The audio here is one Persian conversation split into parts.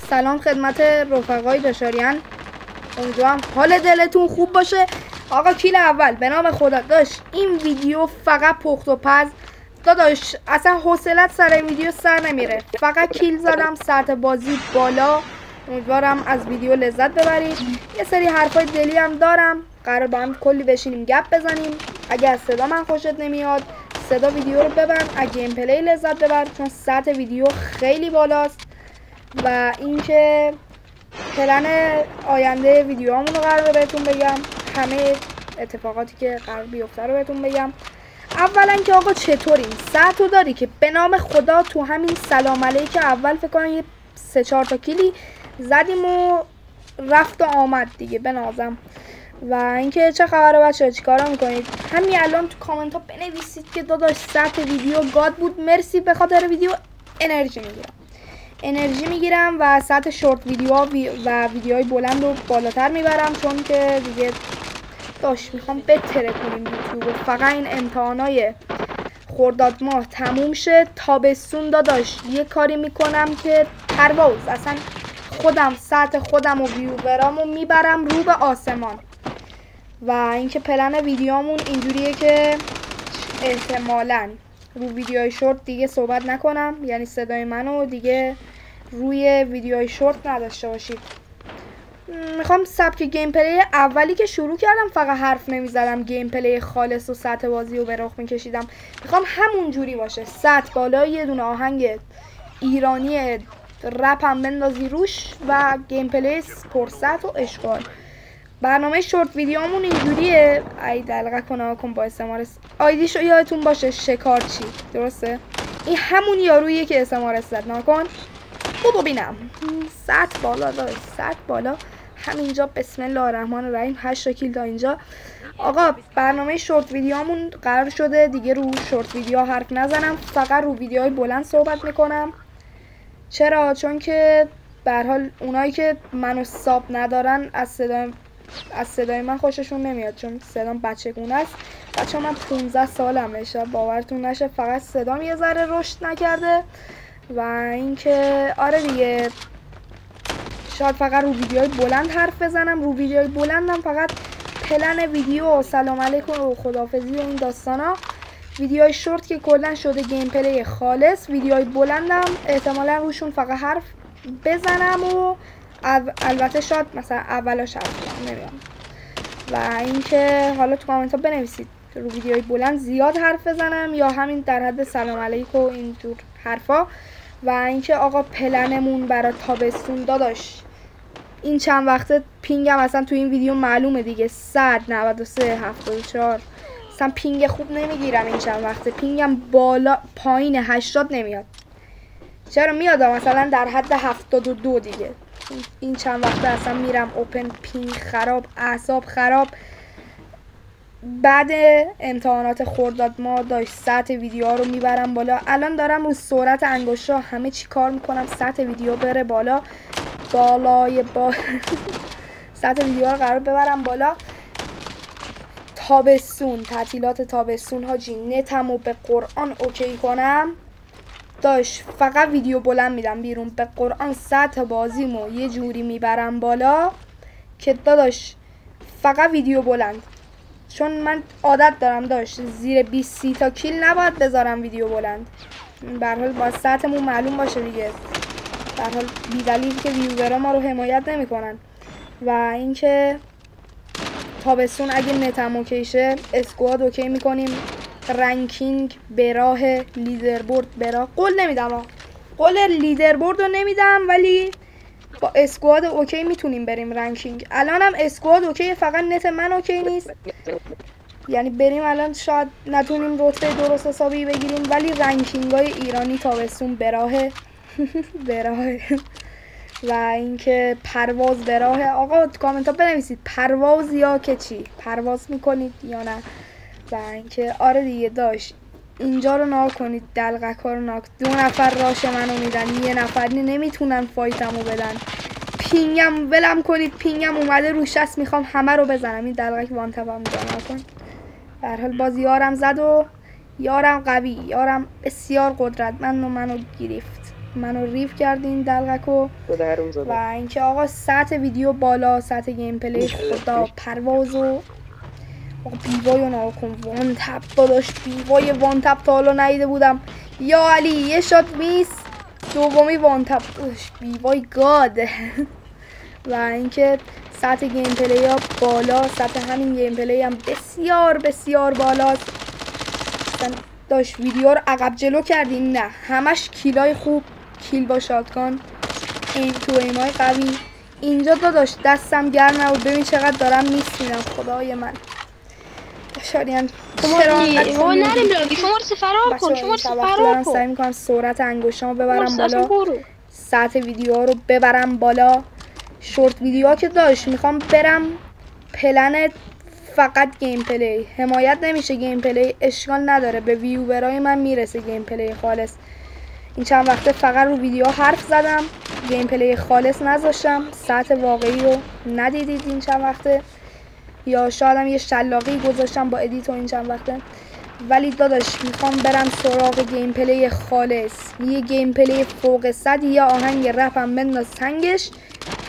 سلام خدمت رفقای داشاریان، امیدوارم حال دلتون خوب باشه. آقا کیل اول به نام خدا. داشت این ویدیو فقط پخت و پز داداش، اصلا حوصلت سر این ویدیو سر نمیره. فقط کیل زدم، سطح بازی بالا. امیدوارم از ویدیو لذت ببرید. یه سری حرفای دلی هم دارم، قرار با هم کلی بشینیم گپ بزنیم. اگه از صدا من خوشت نمیاد صدا ویدیو رو ببند، از گیم پلی لذت ببر چون سطح ویدیو خیلی بالاست. و اینکه پلن آینده ویدیوهامون رو قرار بهتون بگم، همه اتفاقاتی که قرار بیفته رو بهتون بگم. اولا که آقا چطوریم؟ سطح داری که به نام خدا تو همین سلام علیک اول فکر کنم یه 3-4 تا کلی زدیم و رفت و آمد دیگه، بنازم. و اینکه چه خبره بچه‌ها، چیکارا میکنید؟ همین الان تو کامنت ها بنویسید که داداش سطح ویدیو گاد بود، مرسی، به خاطر ویدیو انرژی میگیرم و سطح شورت ویدیوها و ویدیوهای بلند رو بالاتر میبرم، چون که دیگه داشت میخوام بتره کنیم یوتیوب. فقط این امتحانای خرداد ماه تموم شه، تابستون داداش یه کاری میکنم که پرواز، اصلا خودم سطح خودم و ویورامو میبرم رو به آسمان. و اینکه پلن ویدیومون اینجوریه که احتمالاً رو ویدیوهای شورت دیگه صحبت نکنم، یعنی صدای منو دیگه روی ویدیوهای شورت نداشته باشید. میخوام سبک گیم پلی اولی که شروع کردم فقط حرف نمیزدم، گیم پلی خالص و سطح بازی رو به رخ میکشیدم، میخوام همون جوری باشه. سطح بالا، یه دونه آهنگ ایرانی رپ هم بندازی روش و گیم پلی پرسطح و اشغال. برنامه شورت ویدیومون اینجوریه. ای دلغه کن با استعمار آیدیشو یادتون باشه، شکارچی، درسته؟ این همون یاروییه که استعمار زد. نکن بودو بینم. سطح بالا داشت، سطح بالا همینجا. بسم الله الرحمن الرحیم. 8 تا کیل تا اینجا. آقا برنامه شورت ویدیومون قرار شده دیگه رو شورت ویدیو حرف نزنم، فقط رو ویدیوهای بلند صحبت میکنم. چرا؟ چون که به هر حال اونایی که منو ساب ندارن از صدای من خوششون نمیاد، چون صدام بچگونه است. بچه من 15 سالمه، شاید باورتون نشه، فقط صدام یه ذره رشد نکرده. و اینکه آره دیگه، شاید فقط رو ویدیوهای بلند حرف بزنم. رو ویدیوهای بلندم فقط پلن ویدیو و سلام علیکم و خداحافظی و این داستانا. ویدیوهای شورت که کلا شده گیم پلی خالص، ویدیوهای بلندم احتمالا روشون فقط حرف بزنم و البته شاید مثلا اولاش حرف بزنم، نمیدونم. و اینکه حالا تو کامنت ها بنویسید رو ویدیوهای بلند زیاد حرف بزنم یا همین در حد سلام علیکم و اینجور حرفا. و اینکه آقا پلنمون برای تابستون داداش، این چند وقته پینگم اصلا تو این ویدیو معلومه دیگه، 193 74 اصلا پینگ خوب نمیگیرم این چند وقته. پینگم بالا پایین 80 نمیاد. چرا میاد مثلا در حد 72 دیگه. این چند وقته اصلا میرم اوپن، پینگ خراب، اعصاب خراب. بعد امتحانات خرداد ما داشت سطح ویدیوها رو میبرم بالا. الان دارم رو سرعت انگشتا همه چی کار میکنم سطح ویدیو بره بالا. سطح ویدیو رو قرار ببرم بالا. تابستون، تعطیلات تابستون حاجی، نتمو به قرآن اوکی کنم داشت فقط ویدیو بلند میدم بیرون. به قرآن سطح بازیمو یه جوری میبرم بالا که داداش فقط ویدیو بلند، چون من عادت دارم داشت زیر 20 تا کیل نباید بذارم ویدیو بلند. به هر حال با سطحمون معلوم باشه دیگه، به هر حال بی‌دلیل که ویورا ما رو حمایت نمیکنن. و اینکه تابستون اگه نتم اوکیشه اسکواد اوکی میکنیم، رنکینگ به راه، لیدربورد به راه. قول نمیدم، قول لیدربورد رو نمیدم، ولی با اسکواد اوکی میتونیم بریم رنکینگ. الان هم اسکواد اوکی، فقط نت من اوکی نیست. یعنی بریم الان شاید نتونیم رتبه درست حسابی بگیریم، ولی رنکینگ های ایرانی تابستون به راه. به راه. و اینکه پرواز به راه. آقا کامنت ها بنویسید پرواز یا که چی، پرواز میکنید یا نه. و اینکه آره دیگه داشت اینجا رو ناک کنید، دلغکا رو ناک. 2 نفر راش منو میدن، یه نفری نمیتونن فایتمو بدن. پینگم ولم کنید، پینگم اومده رو 60، میخوام همه رو بزنم. این دلغک وانتبا میدن نکن. در حال باز یارم زد و یارم قوی، یارم بسیار قدرتمند و منو گرفت. منو ریف کردین دلغکو. و اینکه آقا سطح ویدیو بالا، سطح گیم پلی خدا پرواز و بیوای رو ناکن. وان تپ داداش، بیوای وان تپ تا حالا ندیده بودم. یا علی یه شات میس، دومی وان تپ داداش، بیوای گاد. و اینکه سطح گیم پلی ها بالا، سطح همین گیم پلی هم بسیار بسیار بالاست. داشت ویدیو رو عقب جلو کردیم، نه همش کیلای خوب، کیل با شاتگان، ایم تو ایمای قوی. اینجا داداش دستم گرم نبود، ببین چقدر دارم میسینم خدای من. شاریان شما نریم لاگی، شما رو فرار کن، شما رو فرار کن. سعی میکنم سرعت انگشتامو ببرم بالا، سطح ویدیو رو ببرم بالا. شورت ویدیوها که داشت میخوام برم پلن فقط گیم پلی، حمایت نمیشه گیم پلی، اشکال نداره، به ویورای من میرسه گیم پلی خالص. این چند وقته فقط رو ویدیو حرف زدم، گیم پلی خالص نذاشتم، سطح واقعی رو ندیدید این چند وقته، یا شاید هم یه شلاقی گذاشتم با ادیت و این چند وقته. ولی داداش میخوام برم سراغ گیم پلی خالص، یه گیم پلی فوق 100 یا آهنگ رپم بنداز سنگش،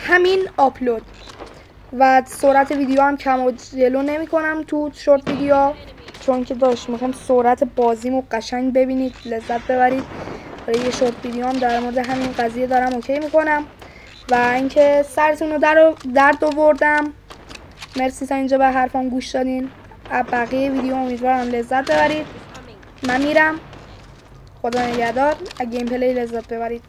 همین آپلود. و سرعت ویدیو هم کم و جلو نمی کنم تو شورت ویدیو، چون که داشت میخوام سرعت بازیمو قشنگ ببینید، لذت ببرید. برای یه شورت ویدیو هم در مورد همین قضیه دارم اوکی میکنم. و اینکه سرتون رو درد آوردم، مرسی تا اینجا به حرفم گوش دادین. بقیه ویدیو امیدوارم لذت ببرید. من میرم، خدا نگهدار، از گیم پلی لذت ببرید.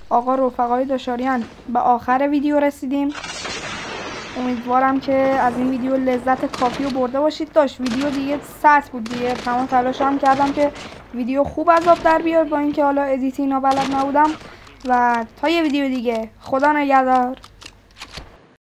آقا رفقای داشاریان، به آخر ویدیو رسیدیم. امیدوارم که از این ویدیو لذت کافی رو برده باشید. داشت ویدیو دیگه سطح بود دیگه، تمام تلاشم کردم که ویدیو خوب از آب در بیاد، با اینکه حالا ادیت اینا بلد نبودم. و تا یه ویدیو دیگه، خدا نگهدار.